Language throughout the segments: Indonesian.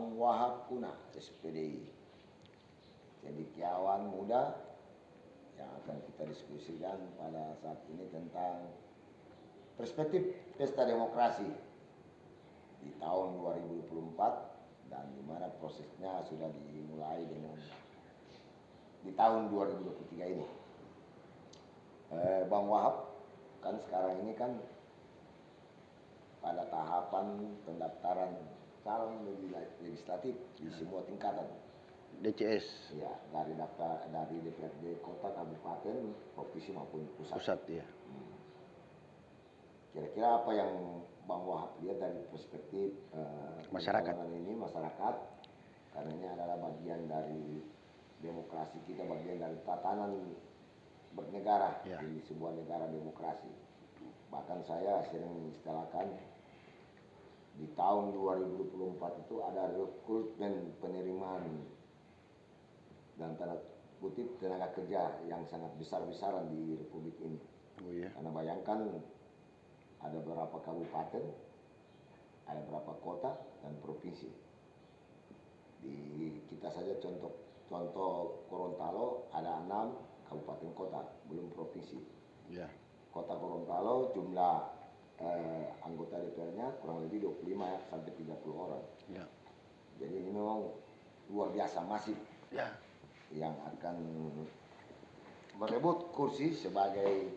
Bang Wahab Kuna, SPDI. Cendekiawan muda yang akan kita diskusikan pada saat ini tentang perspektif pesta demokrasi di tahun 2024 dan di mana prosesnya sudah dimulai dengan di tahun 2023 ini. Bang Wahab, kan sekarang ini kan pada tahapan pendaftaran calon legislatif di semua tingkatan. DCS. Ya, dari DPRD kota, kabupaten, provinsi maupun pusat. Pusat ya. Kira-kira apa yang Bang Wahab lihat dari perspektif masyarakat ini, masyarakat, karena ini adalah bagian dari demokrasi kita, bagian dari tatanan bernegara di sebuah negara demokrasi. Bahkan saya sering mengistilahkan di tahun 2024 itu ada rekrutmen penerimaan dan tanda kutip tenaga kerja yang sangat besar-besaran di Republik ini. Oh, iya. Karena bayangkan ada beberapa kabupaten, ada beberapa kota dan provinsi. Di kita saja contoh Gorontalo ada 6 kabupaten kota, belum provinsi. Ya. Kota Gorontalo jumlah anggota DPR-nya kurang lebih 25 sampai 30 orang. Ya. Jadi ini memang luar biasa masif. Ya. Yang akan merebut kursi sebagai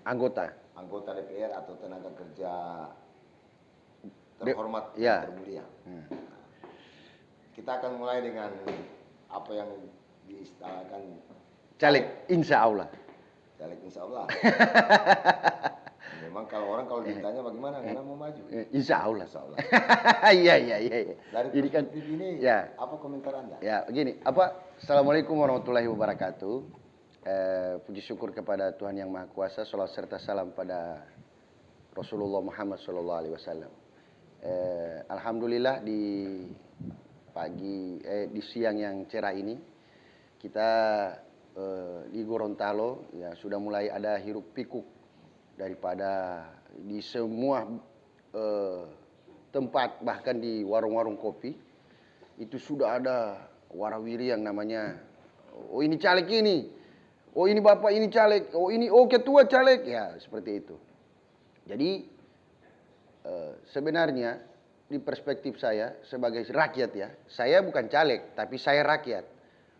anggota DPR atau tenaga kerja terhormat, termulia. Kita akan mulai dengan apa yang diistilahkan caleg insya Allah. Caleg insya Allah. Memang kalau ditanya bagaimana, karena mau maju. Insya Allah. Insya Allah. Iya. Dari perspektif ini, apa komentar Anda? Ya, begini. Assalamualaikum warahmatullahi wabarakatuh. Puji syukur kepada Tuhan Yang Maha Kuasa. Salawat serta salam pada Rasulullah Muhammad SAW. Alhamdulillah di siang yang cerah ini kita di Gorontalo ya sudah mulai ada hiruk pikuk daripada di semua tempat, bahkan di warung-warung kopi itu sudah ada warawiri yang namanya, oh ini caleg ini, oh ini bapak ini caleg, oh ini ketua caleg, ya seperti itu. Jadi sebenarnya di perspektif saya sebagai rakyat ya, saya bukan caleg tapi saya rakyat,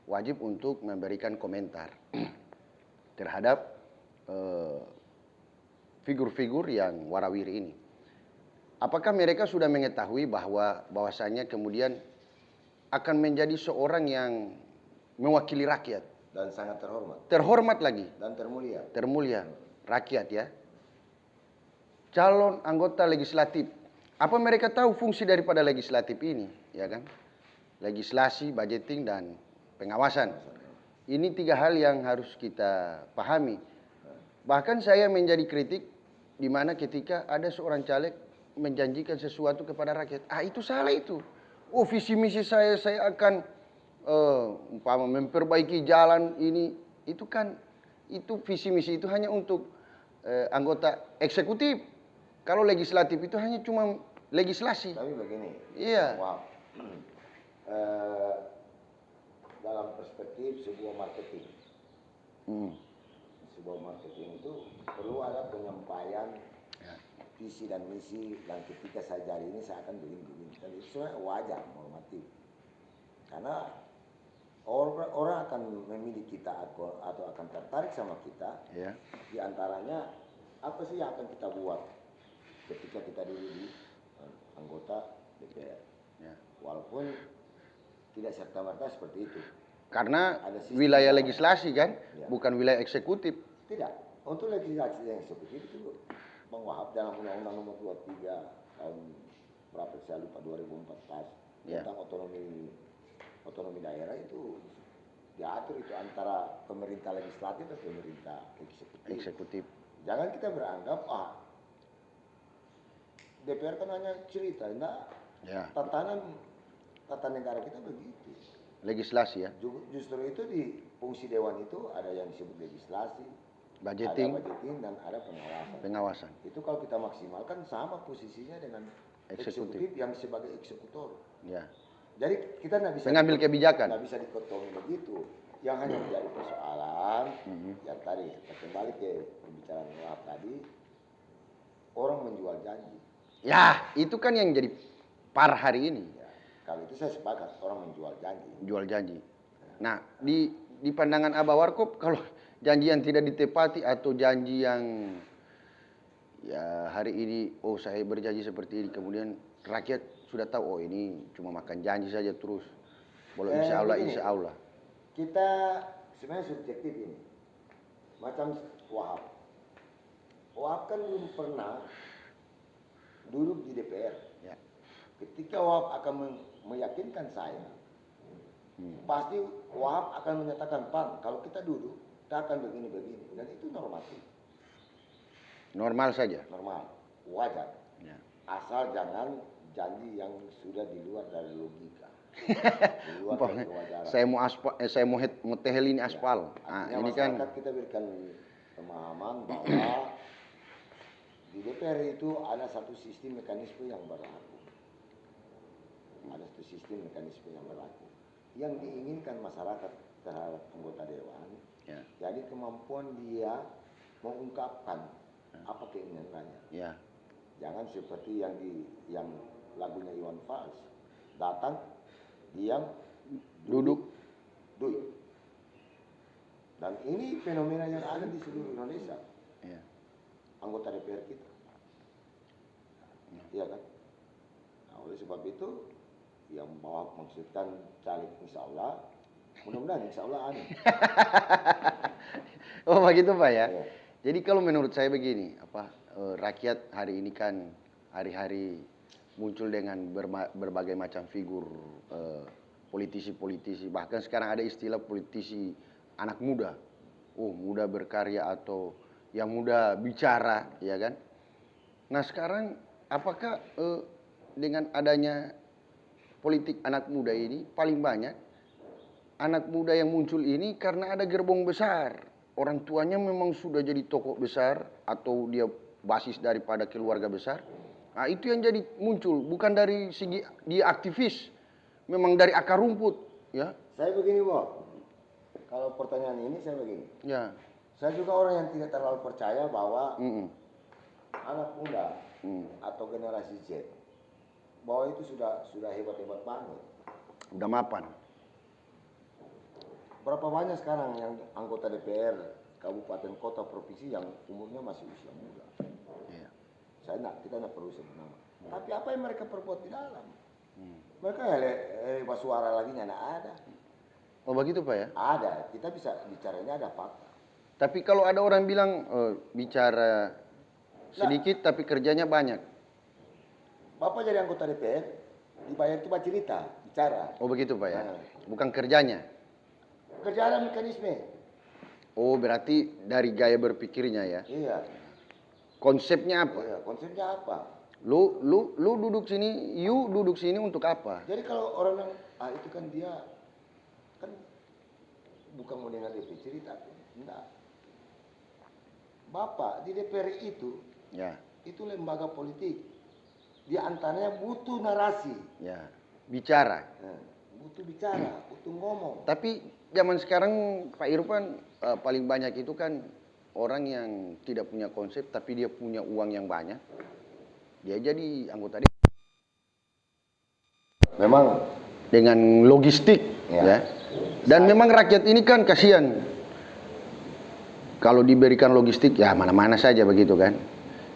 wajib untuk memberikan komentar terhadap figur-figur yang warawiri ini. Apakah mereka sudah mengetahui bahwasanya kemudian akan menjadi seorang yang mewakili rakyat dan sangat terhormat. Terhormat lagi dan termulia. Termulia rakyat ya. Calon anggota legislatif. Apa mereka tahu fungsi daripada legislatif ini, ya kan? Legislasi, budgeting dan pengawasan. Ini 3 hal yang harus kita pahami. Bahkan saya menjadi kritik di mana ketika ada seorang caleg menjanjikan sesuatu kepada rakyat. Itu salah itu. Oh, visi misi saya akan umpama memperbaiki jalan ini. Itu kan, itu visi misi itu hanya untuk anggota eksekutif. Kalau legislatif itu hanya cuma legislasi. Tapi begini. Iya. Wow. Dalam perspektif sebuah marketing. Sebuah marketing itu perlu ada penyampaian visi dan misi, dan ketika saya jadi ini saya akan begini. Dan itu wajar, normatif. Karena orang akan memilih kita atau akan tertarik sama kita. Ya. Di antaranya apa sih yang akan kita buat ketika kita duduk di anggota DPR. Ya. Walaupun tidak serta-merta seperti itu. Karena wilayah legislasi kan, bukan wilayah eksekutif. Tidak. Untuk legislasi yang eksekutif itu Bang Wahab dalam Undang-Undang Nomor 23 tahun berapa saya lupa 2014 tentang otonomi daerah itu diatur itu antara pemerintah legislatif dan pemerintah eksekutif. Jangan kita beranggap DPR kan hanya cerita, tata negara kita begitu. Legislasi ya. Justru itu di fungsi dewan itu ada yang disebut legislasi, budgeting dan ada pengawasan. Pengawasan. Itu kalau kita maksimalkan sama posisinya dengan eksekutif yang sebagai eksekutor. Ya. Jadi kita nggak bisa mengambil kebijakan. nggak bisa dikotomi begitu. Yang hanya menjadi persoalan, yang tadi kembali ke pembicaraan Wahab tadi, orang menjual janji. Ya, itu kan yang jadi parah hari ini. Ya, kalau itu saya sepakat, orang menjual janji. Jual janji. Nah, di pandangan Abah Warkop, kalau janji yang tidak ditepati atau janji yang ya hari ini, oh saya berjanji seperti ini, kemudian rakyat sudah tahu, oh ini cuma makan janji saja terus. Kalau insya Allah, Begini, insya Allah. kita sebenarnya subjektif ini. Macam Wahab. Wahab kan belum pernah duduk di DPR. Ya. Ketika Wahab akan meyakinkan saya, pasti Wahab akan menyatakan, Pan, kalau kita duduk, kita akan begini-begini. Dan itu normatif, Normal saja. normal, wajar. Ya. Asal jangan janji yang sudah di luar dari logika. Di luar dari kewajaran. Saya mau tehel ini aspal. Nah, Artinya ini kan masyarakat kita berikan pemahaman bahwa di DPR itu ada satu sistem mekanisme yang berlaku. Ada satu sistem mekanisme yang berlaku. Yang diinginkan masyarakat terhadap anggota dewan, ya. jadi kemampuan dia mengungkapkan apa keinginan rakyat. Ya. Jangan seperti yang lagunya Iwan Fals, datang, diam, duduk. Dan ini fenomena yang ada di seluruh Indonesia. Ya. Anggota DPR kita. Iya kan? Nah, oleh sebab itu, yang bahwa maksudkan caleg insya Allah, mudah-mudahan insya Allah ada. Oh begitu Pak ya. Ya. Jadi kalau menurut saya begini, rakyat hari ini kan hari-hari muncul dengan berbagai macam figur politisi-politisi, bahkan sekarang ada istilah politisi anak muda. Oh, muda berkarya atau yang muda bicara, ya kan? Nah, sekarang apakah dengan adanya politik anak muda ini paling banyak anak muda yang muncul ini karena ada gerbong besar. Orang tuanya memang sudah jadi tokoh besar atau dia basis daripada keluarga besar. Nah, itu yang jadi muncul, bukan dari segi dia aktivis, memang dari akar rumput, ya. Saya begini, Bo. Kalau pertanyaan ini saya begini. Ya. Saya juga orang yang tidak terlalu percaya bahwa anak muda atau generasi Z bahwa itu sudah hebat-hebat banget. Udah mapan. Berapa banyak sekarang yang anggota DPR kabupaten kota provinsi yang umurnya masih usia muda. Iya. Kita tidak perlu sebut nama. Tapi apa yang mereka perbuat di dalam? Mereka lepas suara lagi nggak ada. Oh begitu Pak ya? Ada. Kita bisa bicaranya ada fakta. Tapi kalau ada orang bilang bicara sedikit tapi kerjanya banyak. Bapak jadi anggota DPR dibayar itu cerita, bicara. Oh begitu Pak ya? Nah. Bukan kerjanya. Kerjaan mekanisme. Oh berarti dari gaya berpikirnya ya? Iya. Konsepnya apa? Iya. Konsepnya apa? Lu duduk sini, you duduk sini untuk apa? Jadi kalau orang yang itu kan dia kan bukan mau dengar DP cerita, enggak. Bapak di DPR itu, Ya. itu lembaga politik. Di antaranya butuh narasi. Ya. Bicara. Butuh bicara, butuh ngomong. Tapi zaman sekarang Pak Irfan paling banyak itu kan orang yang tidak punya konsep tapi dia punya uang yang banyak. Dia jadi anggota Memang dengan logistik ya. Dan memang rakyat ini kan kasihan. Kalau diberikan logistik ya mana-mana saja begitu kan.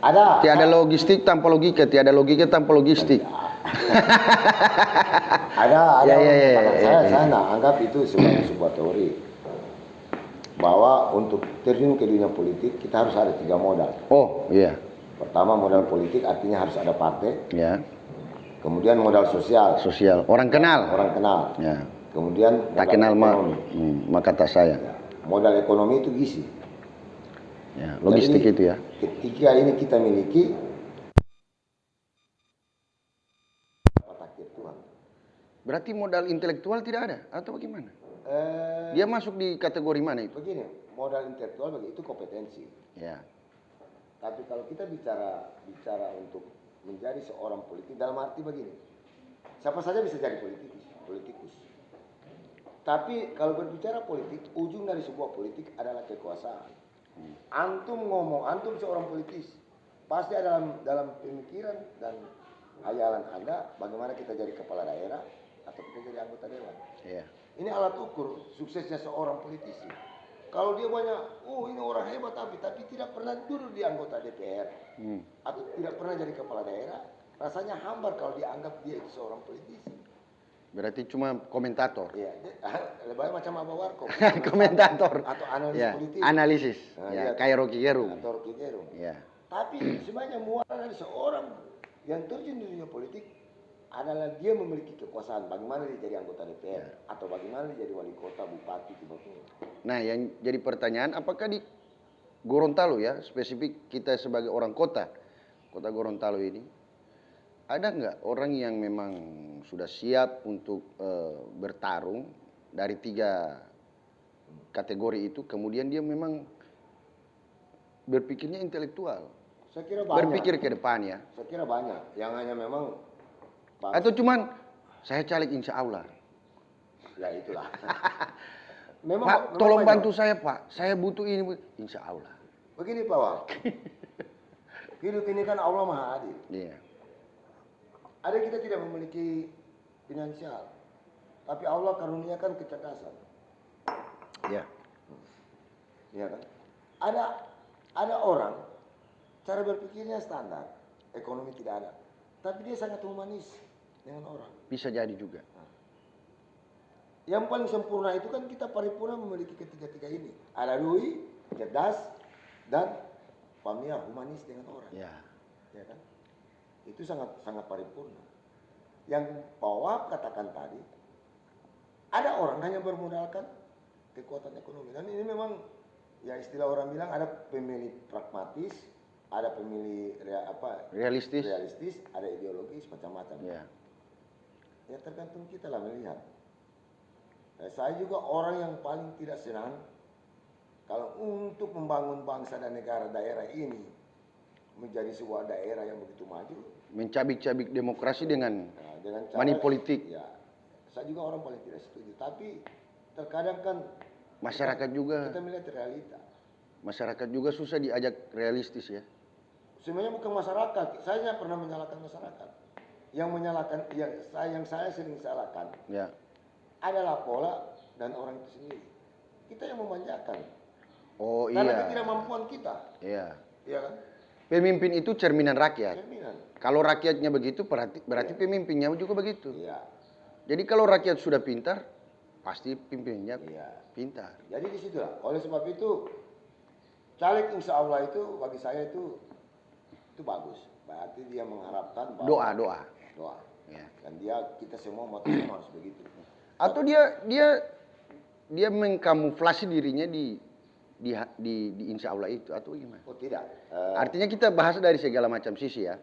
ada. Tiada logistik tanpa logika, tiada logika tanpa logistik. Ada. Ya. Saya nggak anggap itu sebagai sebuah teori. Bahwa untuk terjun ke dunia politik kita harus ada 3 modal. Oh iya. Pertama modal politik artinya harus ada partai. Ya. Kemudian modal sosial. Sosial. Orang kenal. Orang kenal. Ya. Kemudian Tak kenal maka tak sayang. modal ekonomi itu gizi. Ya, logistik. Jadi, itu ya. Ketika ini kita miliki takdir Tuhan. Berarti modal intelektual tidak ada atau bagaimana? Dia masuk di kategori mana itu? Begini, modal intelektual itu kompetensi. Ya. Tapi kalau kita bicara untuk menjadi seorang politik dalam arti begini, siapa saja bisa jadi politikus. politikus. Tapi kalau berbicara politik, ujung dari sebuah politik adalah kekuasaan. Antum ngomong, antum seorang politisi, pasti ada dalam pemikiran dan hayalan Anda bagaimana kita jadi kepala daerah atau kita jadi anggota dewan. Iya. Ini alat ukur suksesnya seorang politisi. Kalau dia banyak, ini orang hebat tapi tidak pernah duduk di anggota DPR atau tidak pernah jadi kepala daerah, rasanya hambar kalau dianggap dia itu seorang politisi. Berarti cuma komentator. Iya, lebih macam Abah Warkop. Komentator. Atau analis Ya, politik. analisis. Nah, Ya, iya. kayak Rocky Gerung. Atau Rocky Gerung. Ya. Tapi sebenarnya muara dari seorang yang terjun di dunia politik adalah dia memiliki kekuasaan. Bagaimana dia jadi anggota DPR atau bagaimana dia jadi wali kota, bupati, gubernur. Nah, yang jadi pertanyaan, apakah di Gorontalo ya, spesifik kita sebagai orang kota Gorontalo ini, ada nggak orang yang memang sudah siap untuk bertarung dari 3 kategori itu, kemudian dia memang berpikirnya intelektual, Saya kira banyak. berpikir ke depan ya? Saya kira banyak. Yang hanya memang Atau cuman saya caleg insya Allah. ya itulah. Pak, tolong bantu saya Pak, saya butuh ini, insya Allah. Begini Pak Wal. Hidup ini kan Allah Maha Adil. Iya. Ada kita tidak memiliki finansial, tapi Allah karuniakan kecerdasan. Iya. Ya kan? Ada orang cara berpikirnya standar, ekonomi tidak ada, tapi dia sangat humanis dengan orang. Bisa jadi juga. Yang paling sempurna itu kan kita paripurna memiliki ketiga-tiga ini. Ada Dwi, cerdas, dan pamia humanis dengan orang. Ya. Ya kan? Itu sangat paripurna. Yang Pak Wahab katakan tadi, ada orang hanya bermodalkan kekuatan ekonomi. Dan ini memang ya istilah orang bilang ada pemilih pragmatis, ada pemilih Realistis. ada ideologis macam-macam. Ya. Ya tergantung kita lah melihat. Saya juga orang yang paling tidak senang kalau untuk membangun bangsa dan negara daerah ini menjadi sebuah daerah yang begitu maju. Mencabik-cabik demokrasi dengan cara, money politik. Ya, saya juga orang paling tidak setuju. Tapi terkadang kan Masyarakat juga. kita melihat realita. Masyarakat juga susah diajak realistis ya. Sebenarnya bukan masyarakat. Saya tidak pernah menyalahkan masyarakat. Yang menyalahkan, yang saya sering salahkan Ya. adalah pola dan orang itu sendiri. Kita yang memanjakan. Oh Karena iya. ketidakmampuan kita. Iya. Iya kan? Pemimpin itu cerminan rakyat. Cerminan. Kalau rakyatnya begitu, berarti pemimpinnya juga begitu. Iya. Jadi kalau rakyat sudah pintar, pasti pimpinnya Iya. pintar. Jadi di situ lah. Oleh sebab itu, caleg insya Allah itu bagi saya itu bagus. Berarti dia mengharapkan bahwa doa. Ya. Dan kita semua harus begitu. Atau dia mengkamuflase dirinya di insya Allah itu atau gimana? Oh tidak. Artinya kita bahas dari segala macam sisi ya.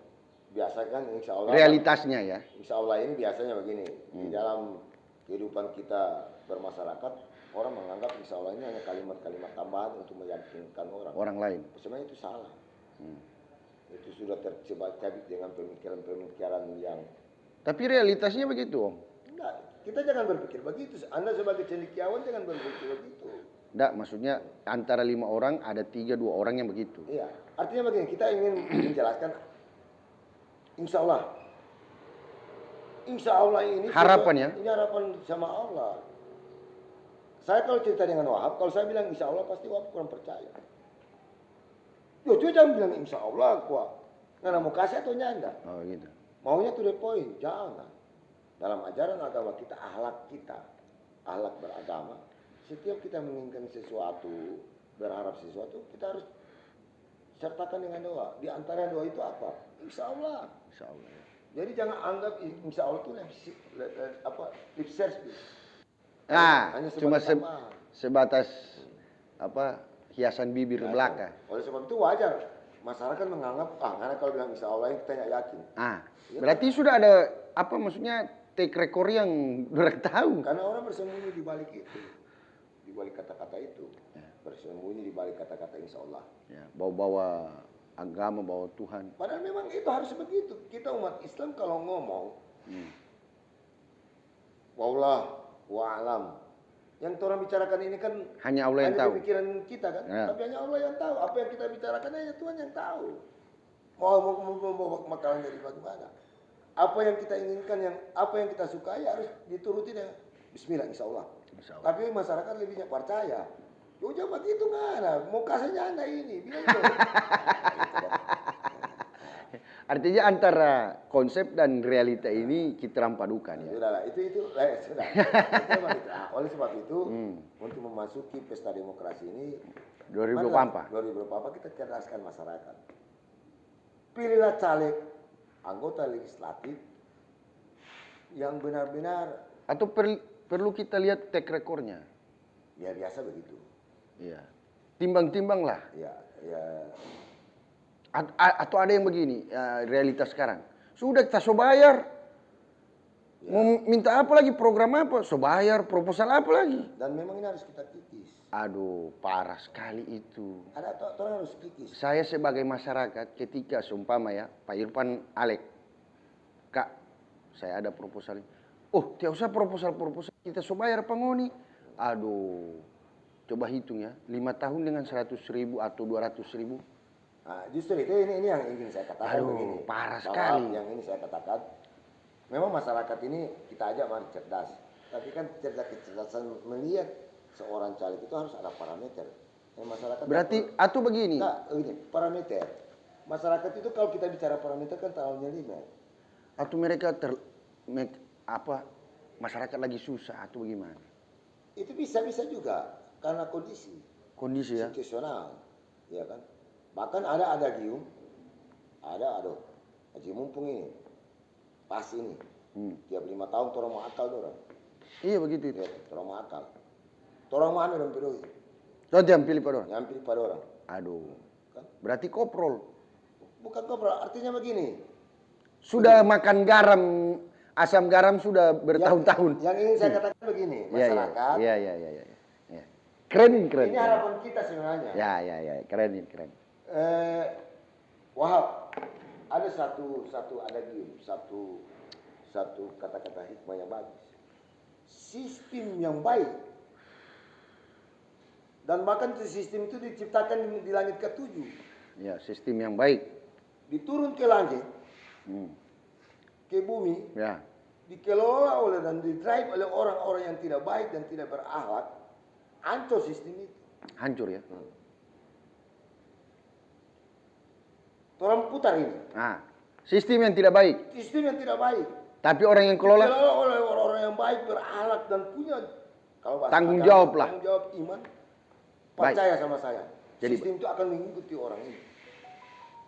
Biasa kan insya Allah. Realitasnya ya. Insya Allah ini biasanya begini. Di dalam kehidupan kita bermasyarakat, orang menganggap insya Allah ini hanya kalimat-kalimat tambahan untuk meyakinkan Orang lain. Sebenarnya itu salah. Itu sudah tercabik dengan pemikiran-pemikiran yang. Tapi realitasnya begitu Om. Enggak, kita jangan berpikir begitu. Anda sebagai cendekiawan jangan berpikir begitu. Enggak, maksudnya antara 5 orang ada 2 orang yang begitu. Iya, artinya begini, kita ingin menjelaskan insya Allah ini Harapan ya? Ini harapan sama Allah. Saya kalau cerita dengan Wahab, kalau saya bilang insya Allah pasti Wahab kurang percaya. Yo, dia jangan bilang insya Allah kuat. Nggak mau kasih atau nyanda. Oh gitu. Maunya to the point, jangan. Dalam ajaran agama kita, akhlak beragama, setiap kita menginginkan sesuatu, berharap sesuatu, kita harus sertakan dengan doa. Di antara doa itu apa? Insya Allah. Insya Allah. Ya. Jadi jangan anggap insya Allah itu lip service. Nah, Hanya cuma tambahan. sebatas hiasan bibir belaka. Oleh sebab itu wajar masyarakat menganggap karena kalau bilang insya Allah kita nggak yakin. Berarti sudah ada maksudnya take record yang orang tahu. Karena orang bersembunyi di balik itu, di balik kata-kata itu, bersembunyi di balik kata-kata insya Allah. Ya, bawa-bawa agama, bawa Tuhan. Padahal memang itu harus begitu. Kita umat Islam kalau ngomong, wallah wa'alam. Yang orang bicarakan ini kan Hanya Allah yang tahu. pemikiran kita kan, Ya. tapi hanya Allah yang tahu. Apa yang kita bicarakan hanya Tuhan yang tahu. Mau makanan dari bagaimana? Apa yang kita inginkan, apa yang kita sukai harus dituruti dengan Bismillah, insya Allah. Tapi masyarakat lebihnya percaya. Jangan begitu mana, mau kasihnya anda ini, bilang dong. Artinya antara konsep dan realita ini kita padukan ya. Sudahlah, itu sudah. Oleh sebab itu, untuk memasuki pesta demokrasi ini 2024. 2024 kita cerdaskan masyarakat. Pilihlah caleg, anggota legislatif yang benar-benar. Atau perlu kita lihat track recordnya. Ya biasa begitu. Iya. Timbang-timbang lah. Ya. Atau ada yang begini, realitas sekarang. Sudah kita so bayar. Ya. Mau minta apa lagi, program apa, so bayar, proposal apa lagi. Dan memang ini harus kita kikis. Aduh, parah sekali itu. Ada orang harus kikis. Saya sebagai masyarakat ketika seumpama ya, Pak Irfan Alek, Kak, saya ada proposal ini. Oh, tidak usah proposal, kita so bayar pengoni. Aduh, coba hitung ya, 5 tahun dengan 100.000 atau 200.000. Nah, justru itu ini yang ingin saya katakan. Aduh, begini. parah Bahwa sekali. Yang ini saya katakan, memang masyarakat ini kita ajak mari cerdas. Tapi kan kecerdasan melihat seorang caleg itu harus ada parameter. Masyarakat Berarti atau begini? Nah, ini parameter. Masyarakat itu kalau kita bicara parameter kan terlalu nyelima. Atau mereka masyarakat lagi susah atau bagaimana? Itu bisa juga karena kondisi Ya. situasional, ya kan. Bahkan ada gium, haji mumpung ini, pas ini, tiap 5 tahun orang mau akal orang. Iya begitu itu. Ya, orang mau akal. Orang mana orang pilih? Yang pilih pada orang. Yang pilih pada orang. Aduh. Kan? Berarti koprol. Bukan koprol, artinya begini. Sudah makan garam, asam garam sudah bertahun-tahun. Yang ingin saya katakan begini, masyarakat. Iya. Keren. Ini harapan kita sebenarnya. Ya, keren. Wahab, ada satu kata-kata hikmah yang bagus. Sistem yang baik. Dan bahkan sistem itu diciptakan di langit ke-7. Ya, sistem yang baik. Diturun ke langit, ke bumi, Ya. dikelola oleh dan didrive oleh orang-orang yang tidak baik dan tidak berakhlak, hancur sistem itu. Hancur ya. Orang putar ini. Nah, sistem yang tidak baik. Sistem yang tidak baik. Tapi orang yang kelola Dikelola oleh orang-orang yang baik, berakhlak dan punya tanggung jawab lah. Tanggung jawab iman. Percaya sama saya. Jadi, Sistem itu akan mengikuti orang ini.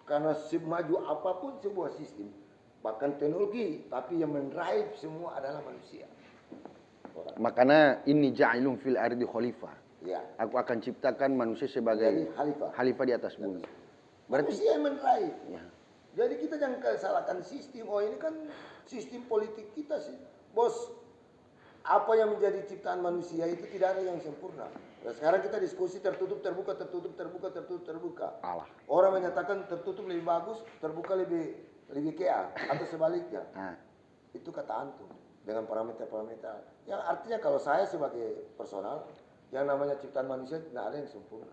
Karena semaju apapun sebuah sistem, bahkan teknologi, tapi yang mendrive semua adalah manusia. Makanya ini ja'ilun fil ardi khalifah. Ya. Aku akan ciptakan manusia sebagai Jadi khalifah di atas bumi. Manusia yang mendrive. Ya. Jadi kita jangan salahkan sistem. Oh ini kan sistem politik kita sih. Bos, apa yang menjadi ciptaan manusia itu tidak ada yang sempurna. Nah, sekarang kita diskusi tertutup, terbuka, tertutup, terbuka, tertutup, terbuka. Allah. Orang menyatakan tertutup lebih bagus, terbuka lebih kea, atau sebaliknya. Nah, Itu kata antum dengan parameter-parameter. Yang artinya kalau saya sebagai personal, yang namanya ciptaan manusia tidak ada yang sempurna.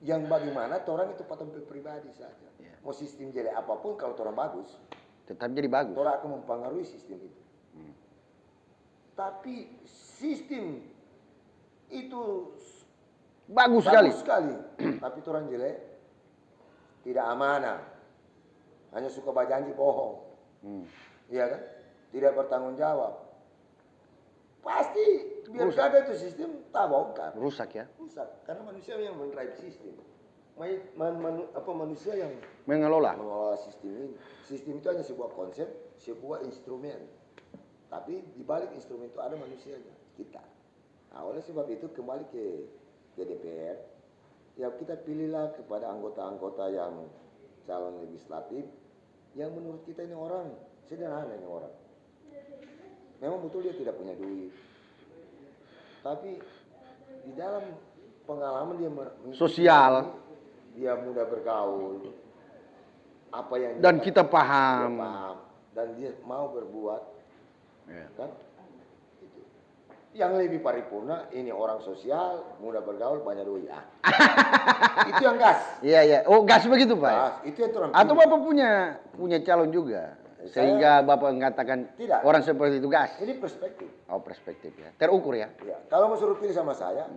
Yang bagaimana orang itu patung pribadi saja. Ya. Mau sistem jelek apapun kalau orang bagus, tetap jadi bagus. orang akan mempengaruhi sistem itu. Tapi sistem itu Bagus sekali. Tapi orang jelek, tidak amanah, hanya suka berjanji bohong, iya kan? Tidak bertanggung jawab. Pasti biar kagak itu sistem tak bongkar. Rusak ya. Rusak karena manusia yang mendrive sistem. Manusia yang Mengelola. mengelola sistem ini. Sistem itu hanya sebuah konsep, sebuah instrumen. Tapi di balik instrumen itu ada manusianya, kita. Nah, oleh sebab itu kembali ke DPR, ya kita pilihlah kepada anggota-anggota yang calon legislatif yang menurut kita ini orang sederhana ini orang. Memang betul dia tidak punya duit, tapi di dalam pengalaman dia Sosial. dia mudah bergaul, apa yang Dan dia kita paham. dan dia mau berbuat Ya. Kan? Itu. Yang lebih paripurna ini orang sosial, mudah bergaul, banyak duit. Ah. Itu yang gas. Iya, iya. Oh, gas begitu, Pak? Gas, itu yang orang Atau pilih. Bapak punya calon juga? Sehingga Bapak mengatakan Tidak. orang seperti itu gas? Ini perspektif. Oh, perspektif ya. Terukur ya? Ya, kalau mau suruh pilih sama saya,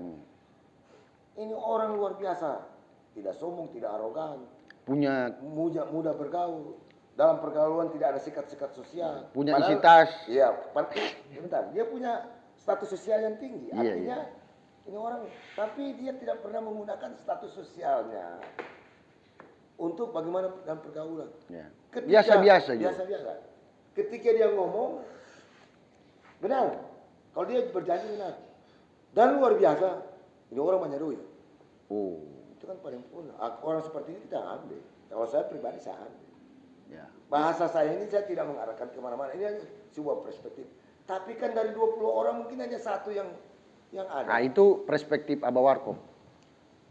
ini orang luar biasa. Tidak sombong, tidak arogan. Punya Mudah bergaul. Dalam pergaulan tidak ada sikat-sikat sosial. punya isi tas. Iya, bentar. Dia punya status sosial yang tinggi. Iya, Artinya ini orang, tapi dia tidak pernah menggunakan status sosialnya untuk bagaimana dalam pergaulan. Ya. Ketika- Biasa-biasa juga. Biasa-biasa. Ketika dia ngomong, benar. Kalau dia berjanji benar. Dan luar biasa, ini orang banyak duit. Oh, Itu kan paling pun. Orang seperti ini kita ambil. Kalau saya pribadi saya ambil. ya. Bahasa saya ini saya tidak mengarahkan kemana-mana. Ini hanya sebuah perspektif. Tapi kan dari 20 orang mungkin hanya satu yang ada. Nah, itu perspektif Abah Warkop.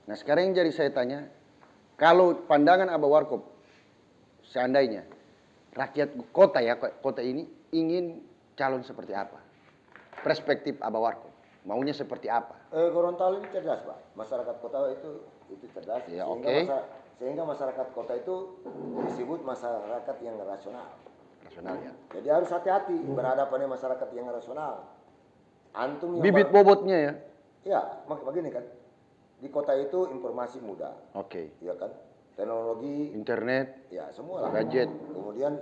Nah, sekarang yang jadi saya tanya, kalau pandangan Abah Warkop, seandainya rakyat kota ya, kota ini ingin calon seperti apa? Perspektif Abah Warkop, maunya seperti apa? Gorontalo ini cerdas, Pak. Masyarakat kota itu cerdas. Ya, sehingga sehingga masyarakat kota itu disebut masyarakat yang rasional. Rasional ya. Jadi harus hati-hati berhadapan dengan masyarakat yang rasional. Antum yang Bibit bobotnya ya. Ya, begini kan. Di kota itu informasi mudah, Oke. ya kan? Teknologi, Internet, ya semua lah. gadget. Kemudian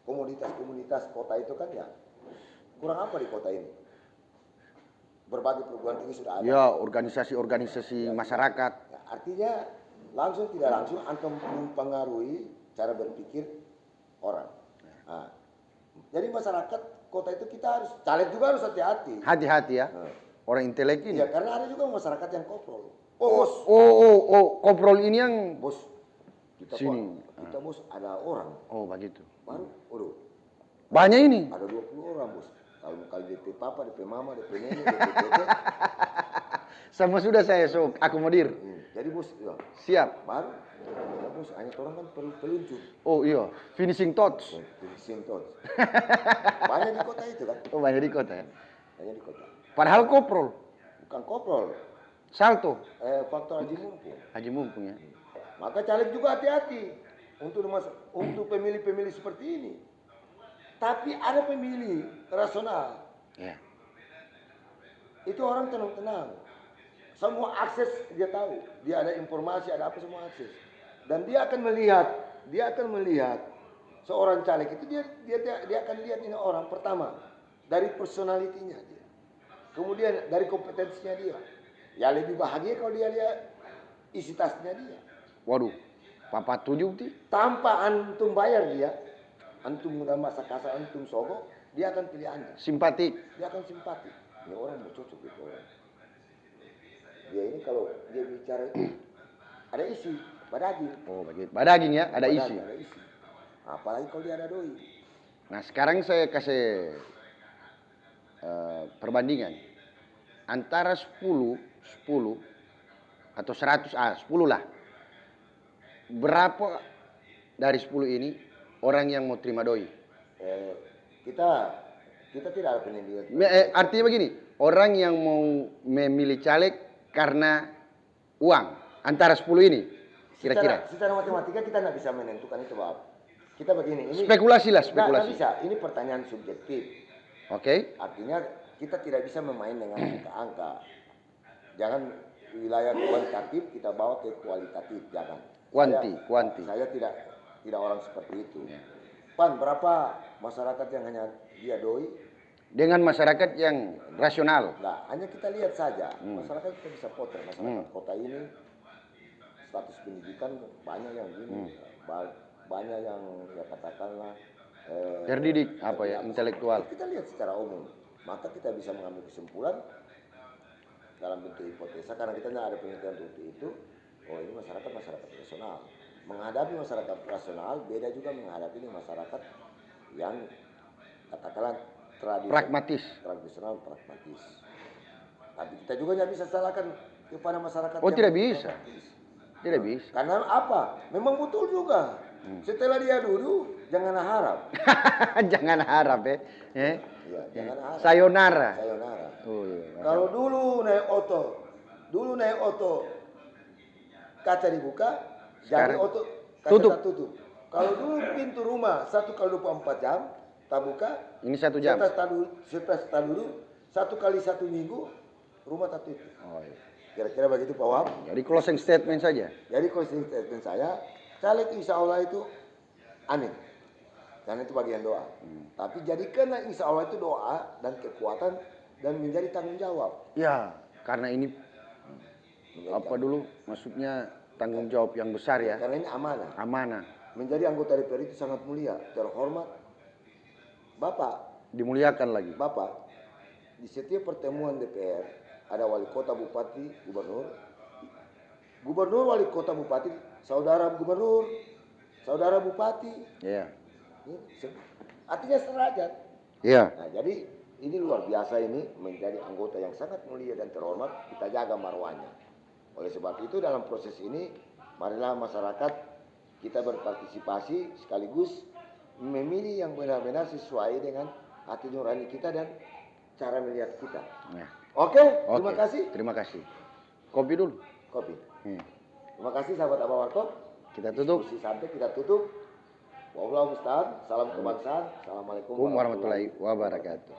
komunitas-komunitas kota itu kan ya kurang apa di kota ini? Berbagai perguruan tinggi sudah ada. Ya, organisasi-organisasi masyarakat. Ya, artinya langsung tidak langsung antum mempengaruhi cara berpikir orang. Nah, jadi masyarakat kota itu kita harus caleg juga harus hati-hati. Hati-hati ya. Nah, Orang intelek ini. iya, karena ada juga masyarakat yang koprol. Oh, bos, Koprol ini yang bos, kita Sini. kita bos ada orang begitu. baru, waduh, Banyak ini. ada 20 orang bos. Kalau kali DP papa, DP mama, DP nenek, DP tete. Sama sudah saya akomodir. Jadi bos, ya, Siap. baru, ya bos, hanya orang kan perlu peluncur. Oh iya, finishing touch. Sintot. Banyak di kota itu kan, Oh, banyak di kota ya. banyak di kota. Padahal koprol, Bukan koprol, salto, faktor haji mumpung. haji mumpung ya. Maka caleg juga hati-hati untuk pemilih-pemilih seperti ini. Tapi ada pemilih rasional. Ya. Itu orang tenang-tenang. Semua akses dia tahu. Dia ada informasi, ada apa semua akses. Dan dia akan melihat seorang caleg itu dia akan lihat ini orang pertama dari personalitinya dia. Kemudian dari kompetensinya dia. Ya lebih bahagia kalau dia lihat isi tasnya dia. Waduh, papa tujuh ti. Tanpa antum bayar dia, antum udah masa kasar, antum sogok, dia akan pilih Anda. Simpatik. Dia akan simpati. Ini orang mau cocok gitu orang. Dia ini kalau dia bicara itu ada isi, badaging. Oh, begitu. Badaging ya, ada isi. Ada isi. Apalagi kalau dia ada doi. Nah, sekarang saya kasih perbandingan antara 10 atau 100, 10 lah. Berapa dari 10 ini orang yang mau terima doi? Kita tidak ada penelitian. Artinya begini, orang yang mau memilih caleg karena uang antara 10 ini kira-kira. Secara matematika kita nggak bisa menentukan itu, Pak. Kita begini, ini Spekulasi lah, nggak spekulasi. bisa. Ini pertanyaan subjektif. Oke. Artinya kita tidak bisa bermain dengan angka-angka. Jangan wilayah kuantitatif kita bawa ke kualitatif, jangan. Kuanti. Saya tidak orang seperti itu. Pan, berapa masyarakat yang hanya dia doi? Dengan masyarakat yang rasional. Nah, hanya kita lihat saja. Masyarakat kita bisa potret. Masyarakat kota ini status pendidikan banyak yang gini. Banyak yang ya katakanlah Terdidik, apa ya, intelektual. Kita lihat secara umum. Maka kita bisa mengambil kesimpulan dalam bentuk hipotesa karena kita tidak ada penelitian untuk itu. Oh, ini masyarakat rasional. Menghadapi masyarakat rasional beda juga menghadapi masyarakat yang katakanlah tradisional pragmatis. Tapi kita juga tidak bisa salahkan kepada masyarakat. Oh, tidak bisa. Tidak bisa. Karena apa? Memang betul juga. Setelah dia duduk, jangan harap. Jangan harap ya. Ya, jangan harap. Sayonara. Sayonara. Oh, iya. Kalau dulu naik oto, kaca dibuka, Sekarang jadi oto kaca tutup. tak tutup. Kalau dulu pintu rumah 1 kali 24 jam, tak buka. Ini 1 jam. Setelah tak duduk, 1 kali 1 minggu, rumah tak tutup. Oh, iya. Kira-kira begitu Pak Wahab. Jadi closing statement saja. Jadi closing statement saya, caleg insya Allah itu amin. Karena itu bagian doa. Tapi jadikanlah insya Allah itu doa dan kekuatan dan menjadi tanggung jawab. Ya, karena ini Menjadi apa dulu maksudnya tanggung jawab yang besar ya. Karena ini amanah. Amanah. Menjadi anggota DPR itu sangat mulia, terhormat. Dimuliakan lagi. Bapak, di setiap pertemuan DPR ada wali kota, bupati, gubernur. Gubernur, wali kota, bupati, saudara gubernur, saudara bupati. Iya. Artinya sederajat. Iya. Nah, jadi ini luar biasa ini menjadi anggota yang sangat mulia dan terhormat, kita jaga marwahnya. Oleh sebab itu dalam proses ini marilah masyarakat kita berpartisipasi sekaligus memilih yang benar-benar sesuai dengan hati nurani kita dan cara melihat kita. Nah. Oke, terima kasih. Terima kasih. Kopi dulu. Kopi. Terima kasih sahabat Abah Warkop. Kita tutup. Diskusi santai kita tutup. Wallahu musta'an. Salam kebangsaan. Assalamualaikum Warahmatullahi wabarakatuh.